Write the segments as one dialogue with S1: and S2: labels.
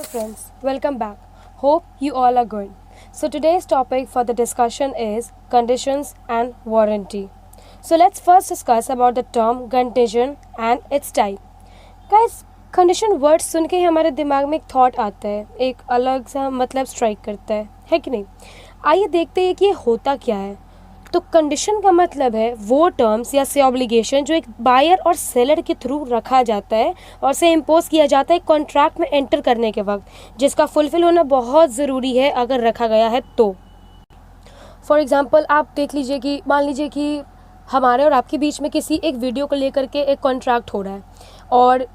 S1: Hello friends, welcome back. Hope you all are good. So today's topic for the discussion is conditions and warranty. So let's first discuss about the term condition and its type. Guys, condition word सुन के ही हमारे दिमाग में एक thought आता है, एक अलग सा मतलब स्ट्राइक करता है कि नहीं। आइए देखते हैं कि ये होता क्या है। तो कंडीशन का मतलब है वो टर्म्स या से ऑब्लिगेशन जो एक बायर और सेलर के थ्रू रखा जाता है और से इम्पोज किया जाता है कॉन्ट्रैक्ट में एंटर करने के वक्त, जिसका फुलफिल होना बहुत ज़रूरी है अगर रखा गया है तो। फॉर एग्ज़ाम्पल आप देख लीजिए कि मान लीजिए कि हमारे और आपके बीच में किसी एक वीडियो को लेकर के एक कॉन्ट्रैक्ट हो रहा है और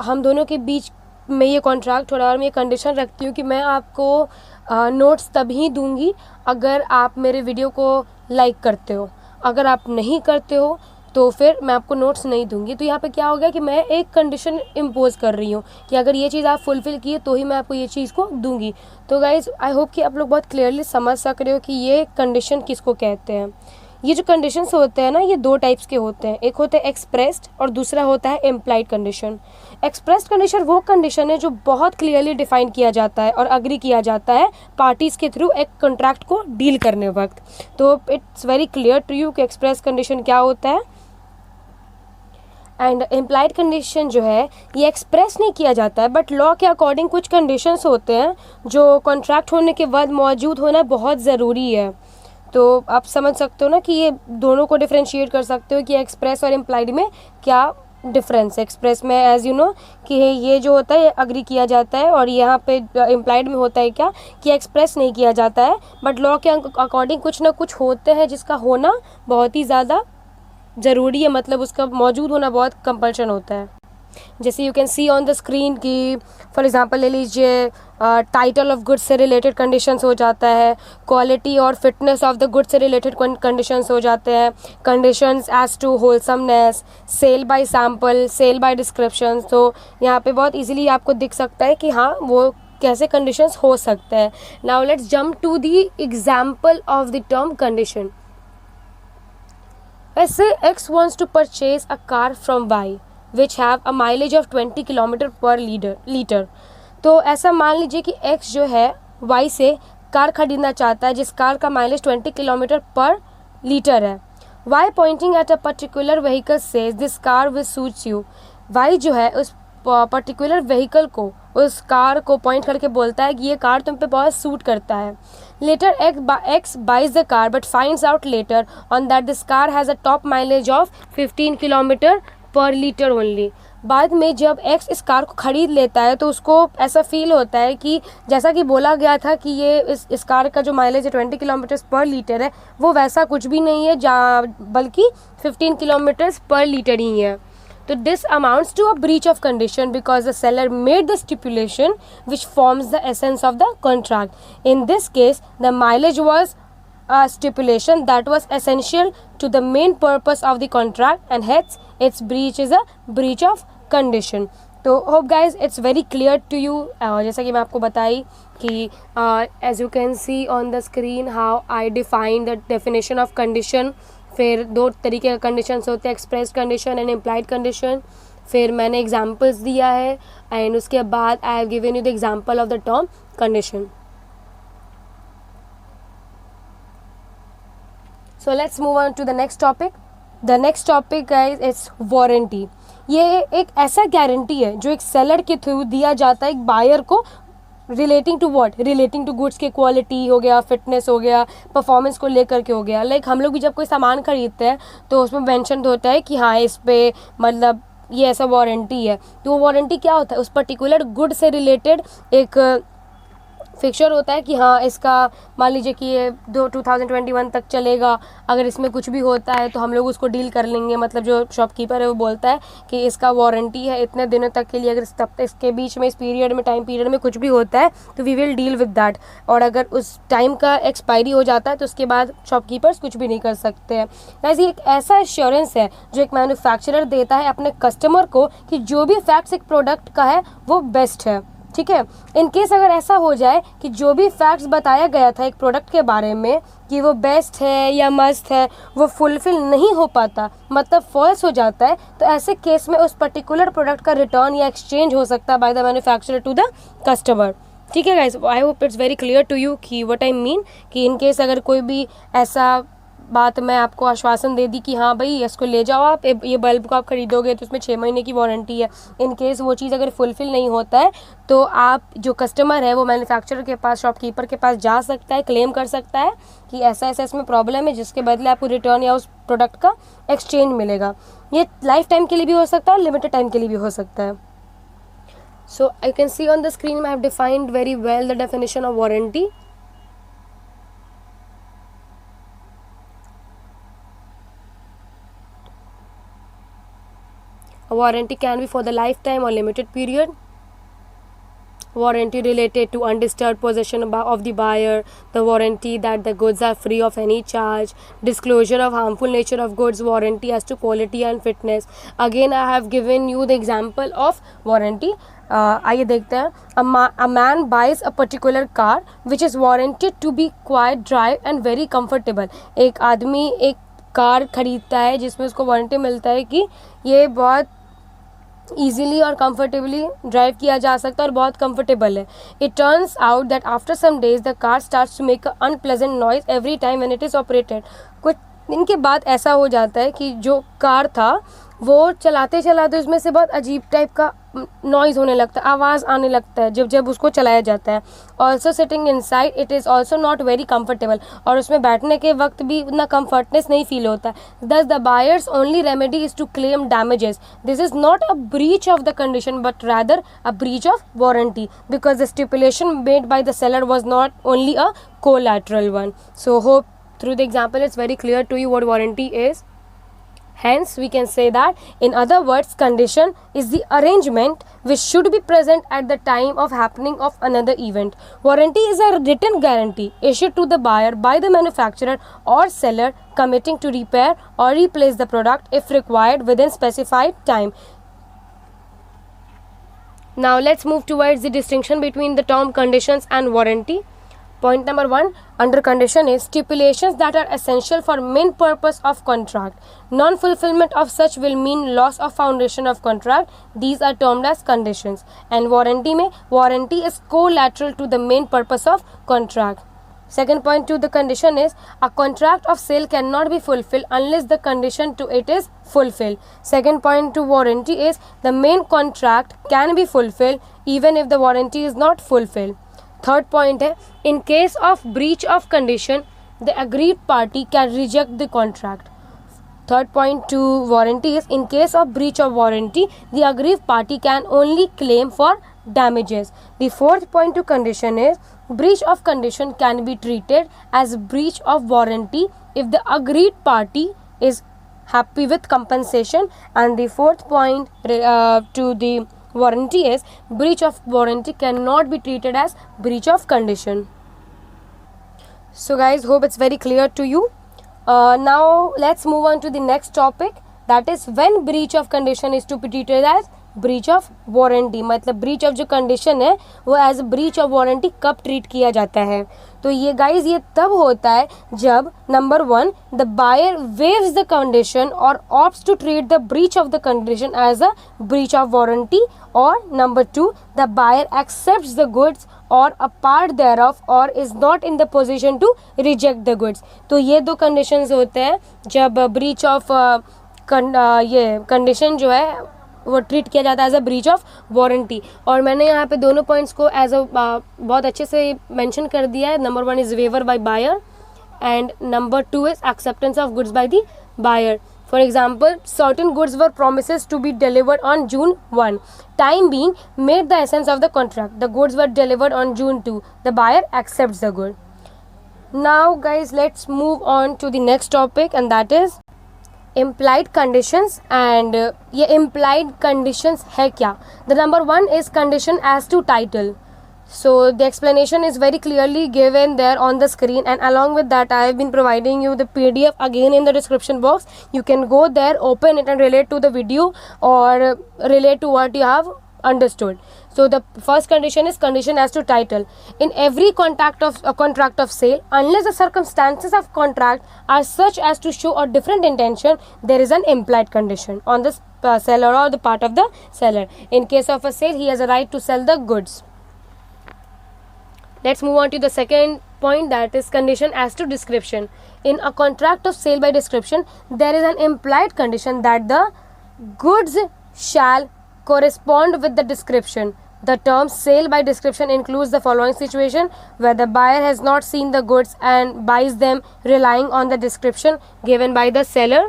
S1: हम दोनों के बीच में ये कॉन्ट्रैक्ट हो रहा है और मैं ये कंडीशन रखती हूँ कि मैं आपको नोट्स तभी दूंगी अगर आप मेरे वीडियो को लाइक करते हो, अगर आप नहीं करते हो तो फिर मैं आपको नोट्स नहीं दूंगी। तो यहाँ पे क्या हो गया कि मैं एक कंडीशन इम्पोज कर रही हूँ कि अगर ये चीज़ आप फुलफ़िल किए तो ही मैं आपको ये चीज़ को दूंगी। तो गाइज़ आई होप कि आप लोग बहुत क्लियरली समझ सक रहे हो कि ये कंडीशन किसको कहते हैं। ये जो कंडीशंस होते हैं ना, ये दो टाइप्स के होते हैं, एक होता है एक्सप्रेस्ड और दूसरा होता है इम्प्लाइड कंडीशन। एक्सप्रेस्ड कंडीशन वो कंडीशन है जो बहुत क्लियरली डिफाइन किया जाता है और अग्री किया जाता है पार्टीज़ के थ्रू एक कॉन्ट्रैक्ट को डील करने वक्त। तो it's very clear to you कि एक्सप्रेस कंडीशन क्या होता है। एंड इम्प्लाइड कंडीशन जो है ये एक्सप्रेस नहीं किया जाता है, बट लॉ के अकॉर्डिंग कुछ कंडीशंस होते हैं जो कॉन्ट्रैक्ट होने के बाद मौजूद होना बहुत ज़रूरी है। तो आप समझ सकते हो ना कि ये दोनों को डिफरेंशिएट कर सकते हो कि एक्सप्रेस और इम्प्लाइड में क्या डिफरेंस है। एक्सप्रेस में एज यू नो कि ये जो होता है ये अग्री किया जाता है और यहाँ पे इम्प्लाइड में होता है क्या कि एक्सप्रेस नहीं किया जाता है, बट लॉ के अकॉर्डिंग कुछ ना कुछ होते हैं जिसका होना बहुत ही ज़्यादा ज़रूरी है, मतलब उसका मौजूद होना बहुत कंपल्शन होता है। जैसे you can see on the screen कि फॉर एग्जांपल ले लीजिए टाइटल ऑफ गुड्स से रिलेटेड कंडीशंस हो जाता है, क्वालिटी और फिटनेस ऑफ द गुड्स से रिलेटेड कंडीशंस हो जाते हैं, conditions as to wholesomeness, sale by sample, sale by description. तो यहाँ पे बहुत इजीली आपको दिख सकता है कि हाँ वो कैसे कंडीशंस हो सकते हैं। Now let's jump to the example of the term condition. ऐसे X wants to purchase a car from Y which have a mileage of 20 kilometre पर लीटर। तो ऐसा मान लीजिए कि X जो है Y से कार खरीदना चाहता है जिस कार का माइलेज 20 किलोमीटर पर लीटर है। Y Poynting at a particular vehicle says this car will suits you. Y जो है उस पर्टिकुलर व्हीकल को, उस कार को पॉइंट करके बोलता है कि ये कार तुम पे बहुत सूट करता है। Later X buys the car but finds out later on that this car has a top mileage of 15 kilometre पर लीटर ओनली। बाद में जब X इस कार को ख़रीद लेता है तो उसको ऐसा फील होता है कि जैसा कि बोला गया था कि ये इस कार का जो माइलेज है 20 किलोमीटर पर लीटर है, वो वैसा कुछ भी नहीं है बल्कि 15 किलोमीटर पर लीटर ही है। तो this amounts to a breach of condition because the seller made the stipulation which forms the essence of the contract. In this case, the mileage was a stipulation that was essential to the main purpose of the contract and hence its breach is a breach of condition. तो hope guys it's very clear to you. जैसा कि मैं आपको बताई कि as you can see on the screen how I define the definition of condition. फिर दो तरीके का कंडीशंस होते हैं, express condition and implied condition. फिर मैंने एग्जांपल्स दिया है एंड उसके बाद I have given you the example of the term condition. So let's move on to the next topic. The next topic guys it's warranty. ये एक ऐसा guarantee है जो एक सेलर के थ्रू दिया जाता है एक बायर को relating to what, relating to goods के क्वालिटी हो गया, फिटनेस हो गया, परफॉर्मेंस को लेकर के हो गया। लाइक हम लोग भी जब कोई सामान खरीदते हैं तो उसमें मेंशन होता है कि हाँ इस पे मतलब ये ऐसा वारंटी है। तो वो वारंटी क्या होता है, उस पर्टिकुलर गुड से रिलेटेड एक फिक्चर होता है कि हाँ इसका मान लीजिए कि ये 2021 तक चलेगा, अगर इसमें कुछ भी होता है तो हम लोग उसको डील कर लेंगे। मतलब जो शॉपकीपर है वो बोलता है कि इसका वारंटी है इतने दिनों तक के लिए, अगर तब तक इसके बीच में इस पीरियड में टाइम पीरियड में कुछ भी होता है तो we will deal with that. और अगर उस टाइम का एक्सपायरी हो जाता है तो उसके बाद शॉपकीपर्स कुछ भी नहीं कर सकते हैं। ऐसे एक ऐसा एश्योरेंस है जो एक मैन्युफैक्चरर देता है अपने कस्टमर को कि जो भी फैक्ट्स एक प्रोडक्ट का है वो बेस्ट है। ठीक है। इन केस अगर ऐसा हो जाए कि जो भी फैक्ट्स बताया गया था एक प्रोडक्ट के बारे में कि वो बेस्ट है या मस्त है, वो फुलफिल नहीं हो पाता, मतलब फॉल्स हो जाता है, तो ऐसे केस में उस पर्टिकुलर प्रोडक्ट का रिटर्न या एक्सचेंज हो सकता है by the manufacturer to the customer. ठीक है guys, I hope it's very clear to you कि व्हाट आई मीन, कि इन केस अगर कोई भी ऐसा बात मैं आपको आश्वासन दे दी कि हाँ भाई इसको ले जाओ आप, ये बल्ब को आप ख़रीदोगे तो इसमें 6 महीने की वारंटी है, इन केस वो चीज़ अगर फुलफ़िल नहीं होता है तो आप जो कस्टमर है वो मैन्युफैक्चरर के पास, शॉपकीपर के पास जा सकता है, क्लेम कर सकता है कि ऐसा ऐसा इसमें प्रॉब्लम है, जिसके बदले आपको रिटर्न या उस प्रोडक्ट का एक्सचेंज मिलेगा। ये लाइफ टाइम के लिए भी हो सकता है और लिमिटेड टाइम के लिए भी हो सकता है। So I can see on the screen I have defined very well the definition of warranty. A warranty can be for the lifetime or limited period. Warranty related to undisturbed possession of the buyer, the warranty that the goods are free of any charge, disclosure of harmful nature of goods, warranty as to quality and fitness. Again I have given you the example of warranty. आइए देखते हैं। A man buys a particular car which is warranted to be quiet, drive and very comfortable. एक आदमी एक car खरीदता है जिसमें उसको वारंटी मिलता है कि ये बहुत ईजिली और कंफर्टेबली ड्राइव किया जा सकता है और बहुत कंफर्टेबल है। It turns out that after some days the car starts to make a unpleasant noise every time when it is operated. कुछ दिन के बाद ऐसा हो जाता है कि जो कार था वो चलाते चलाते उसमें से बहुत अजीब टाइप का नॉइज़ होने लगता है, आवाज़ आने लगता है जब उसको चलाया जाता है। Also sitting inside it is also not very comfortable, और उसमें बैठने के वक्त भी उतना कंफर्टनेस नहीं फील होता है। Thus the buyer's only remedy is to claim damages. This is not a breach of the condition but rather a breach of warranty, because the stipulation made by the seller was not only a collateral one. So hope through the example it's very clear to you what warranty is. Hence we can say that, in other words, condition is the arrangement which should be present at the time of happening of another event. Warranty is a written guarantee issued to the buyer by the manufacturer or seller committing to repair or replace the product if required within specified time. Now let's move towards the distinction between the term conditions and warranty. Point number 1 under condition is stipulations that are essential for main purpose of contract. Non-fulfillment of such will mean loss of foundation of contract. These are termed as conditions. And warranty में warranty is collateral to the main purpose of contract. Second point to the condition is a contract of sale cannot be fulfilled unless the condition to it is fulfilled. Second point to warranty is the main contract can be fulfilled even if the warranty is not fulfilled. Third point है in case of breach of condition the aggrieved party can reject the contract. Third point to warranty is in case of breach of warranty the aggrieved party can only claim for damages. The fourth point to condition is breach of condition can be treated as breach of warranty if the aggrieved party is happy with compensation. And the fourth point to the warranty is breach of warranty cannot be treated as breach of condition. So guys, hope it's very clear to you. Now let's move on to the next topic, that is when breach of condition is to be treated as breach of warranty. मतलब breach of जो condition है वो as a breach of warranty कब treat किया जाता है? तो ये गाइज ये तब होता है जब number 1 the buyer waives the condition और opts to treat the breach of the condition as a breach of warranty, और number 2 the buyer accepts the goods और अ पार्ट देयरऑफ और is not in the position to reject the goods. तो ये दो conditions होते हैं जब breach of ये कंडीशन जो है वो ट्रीट किया जाता है as a breach of warranty. और मैंने यहाँ पे दोनों पॉइंट्स को एज अ बहुत अच्छे से मेंशन कर दिया है। Number 1 is waiver by buyer and number 2 is acceptance of goods by the buyer. For example, certain goods were promises to be delivered on June 1. Time being made the essence of the contract. The goods were delivered on June 2. The buyer accepts the good. Now guys, let's move on to the next topic, and that is implied conditions. And ये implied conditions है क्या? The number 1 is condition as to title. So the explanation is very clearly given there on the screen, and along with that I have been providing you the PDF again in the description box. You can go there, open it and relate to the video or relate to what you have understood. So the first condition is condition as to title. In every contract of sale, unless the circumstances of contract are such as to show a different intention, there is an implied condition on the seller or the part of the seller. In case of a sale, he has a right to sell the goods. Let's move on to the second point, that is condition as to description. In a contract of sale by description, there is an implied condition that the goods shall correspond with the description. The term sale by description includes the following situation: where the buyer has not seen the goods and buys them relying on the description given by the seller,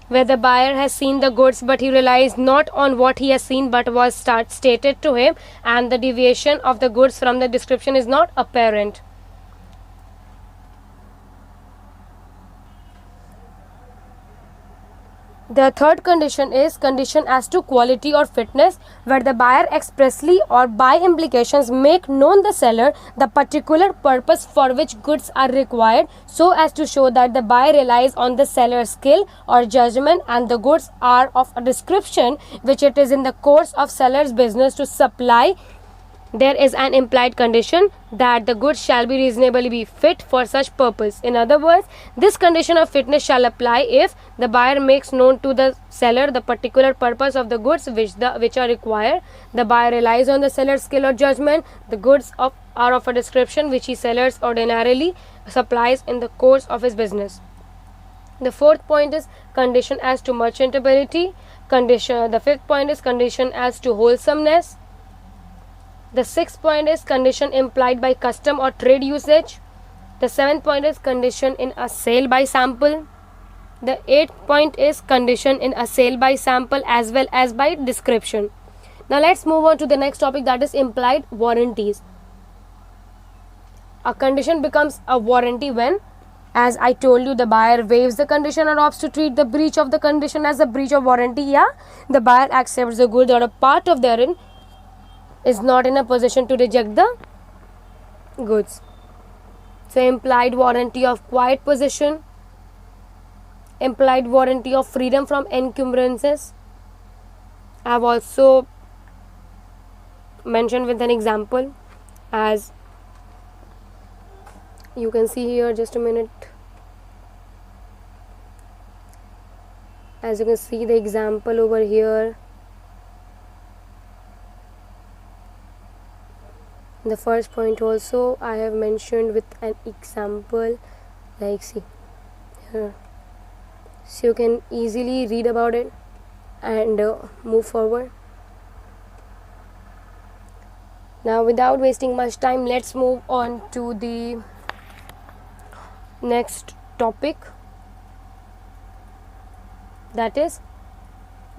S1: where the buyer has seen the goods but he relies not on what he has seen but was stated to him, and the deviation of the goods from the description is not apparent. The third condition is condition as to quality or fitness, where the buyer expressly or by implications make known the seller the particular purpose for which goods are required, so as to show that the buyer relies on the seller's skill or judgment and the goods are of a description which it is in the course of seller's business to supply. There is an implied condition that the goods shall be reasonably be fit for such purpose. In other words, this condition of fitness shall apply if the buyer makes known to the seller the particular purpose of the goods which are required. The buyer relies on the seller's skill or judgment. The goods are of a description which he sellers ordinarily supplies in the course of his business. The fourth point is condition as to merchantability. The fifth point is condition as to wholesomeness. The sixth point is condition implied by custom or trade usage. The seventh point is condition in a sale by sample. The eighth point is condition in a sale by sample as well as by description. Now let's move on to the next topic, that is implied warranties. A condition becomes a warranty when, as I told you, the buyer waives the condition or opts to treat the breach of the condition as a breach of warranty. Yeah, the buyer accepts the good or a part of therein, is not in a position to reject the goods. So implied warranty of quiet possession, implied warranty of freedom from encumbrances. I have also mentioned with an example, as you can see here. Just a minute. As you can see the example over here, the first point also I have mentioned with an example, like see here, so you can easily read about it and move forward. Now without wasting much time, let's move on to the next topic, that is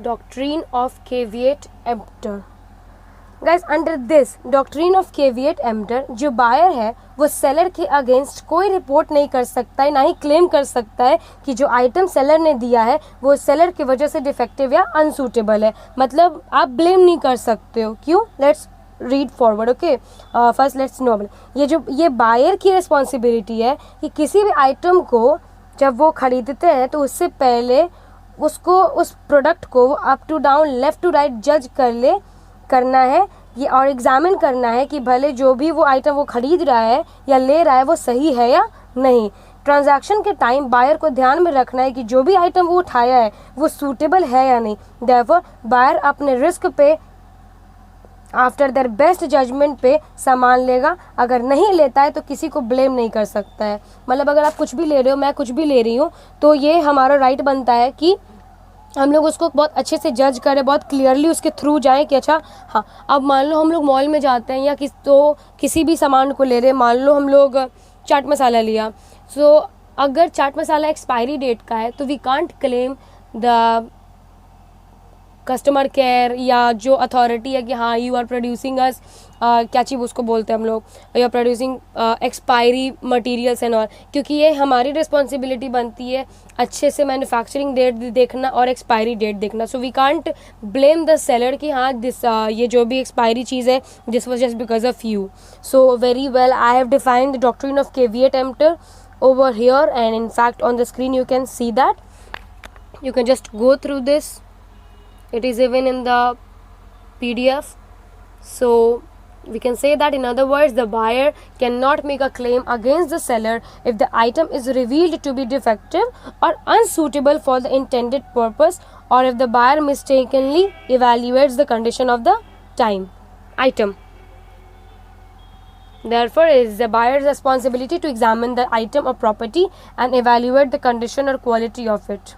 S1: doctrine of caveat emptor. Guys under this doctrine of caveat emptor, जो buyer है वो seller के against कोई report नहीं कर सकता है, ना ही क्लेम कर सकता है कि जो आइटम सेलर ने दिया है वो सेलर की वजह से डिफेक्टिव या अनसूटेबल है. मतलब आप ब्लेम नहीं कर सकते हो. क्यों? Let's read forward. Okay, first let's no. ये बायर की रिस्पॉन्सिबिलिटी है कि किसी भी आइटम को जब वो खरीदते हैं तो उससे पहले उसको उस प्रोडक्ट को up to down left to right जज करना है ये, और एग्जामिन करना है कि भले जो भी वो आइटम वो खरीद रहा है या ले रहा है वो सही है या नहीं. ट्रांजैक्शन के टाइम बायर को ध्यान में रखना है कि जो भी आइटम वो उठाया है वो सूटेबल है या नहीं. देयरफॉर बायर अपने रिस्क पे आफ्टर देयर बेस्ट जजमेंट पे सामान लेगा. अगर नहीं लेता है तो किसी को ब्लेम नहीं कर सकता है. मतलब अगर आप कुछ भी ले रहे हो, मैं कुछ भी ले रही हूँ, तो ये हमारा राइट बनता है कि हम लोग उसको बहुत अच्छे से जज करें, बहुत क्लियरली उसके थ्रू जाएं कि अच्छा हाँ. अब मान लो हम लोग मॉल में जाते हैं या किसी भी सामान को ले रहे हैं. मान लो हम लोग चाट मसाला लिया, सो अगर चाट मसाला एक्सपायरी डेट का है तो we can't claim the customer care या जो अथॉरिटी है कि हाँ यू आर प्रोड्यूसिंग अस, क्या चीज़ उसको बोलते हैं हम लोग, you are producing expiry materials and all, क्योंकि ये हमारी रिस्पॉन्सिबिलिटी बनती है अच्छे से मैन्युफैक्चरिंग डेट देखना और एक्सपायरी डेट देखना. So we can't blame the seller कि हाँ दिस ये जो भी एक्सपायरी चीज़ है this was just because of you. So very well I have defined the doctrine of caveat emptor over here, and in fact on the screen you can see that. You can just go through this. It is even in the PDF. So we can say that, in other words, the buyer cannot make a claim against the seller if the item is revealed to be defective or unsuitable for the intended purpose, or if the buyer mistakenly evaluates the condition of the item. Therefore, it is the buyer's responsibility to examine the item or property and evaluate the condition or quality of it.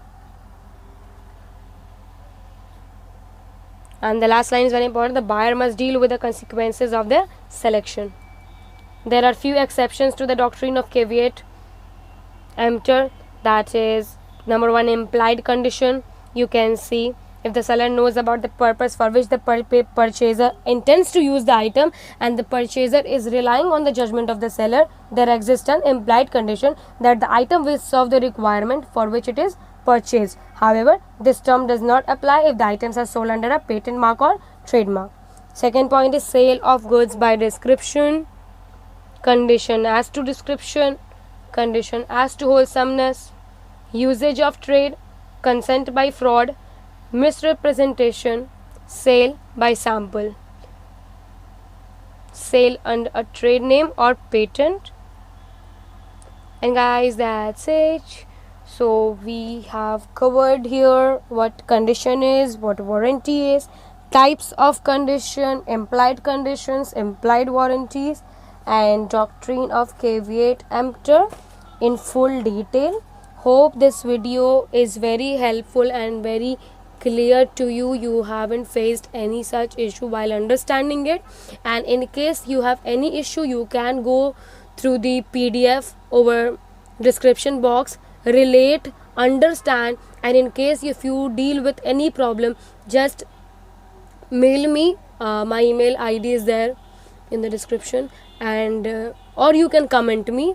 S1: And the last line is very important. The buyer must deal with the consequences of their selection. There are few exceptions to the doctrine of caveat emptor. That is, number one, implied condition. You can see, if the seller knows about the purpose for which the purchaser intends to use the item and the purchaser is relying on the judgment of the seller, there exists an implied condition that the item will serve the requirement for which it is purchased. However, this term does not apply if the items are sold under a patent mark or trademark. Second point is sale of goods by description. Condition as to description, condition as to wholesomeness, usage of trade, consent by fraud, misrepresentation, sale by sample, sale under a trade name or patent. And guys, that's it. So we have covered here what condition is, what warranty is, types of condition, implied conditions, implied warranties, and doctrine of caveat emptor in full detail. Hope this video is very helpful and very clear to you. You haven't faced any such issue while understanding it, and in case you have any issue, you can go through the PDF over description box, relate, understand, and in case if you deal with any problem, just mail me. My email ID is there in the description, and or you can comment me.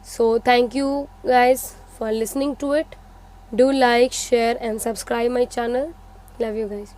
S1: So thank you guys for listening to it. Do like, share and subscribe my channel. Love you guys.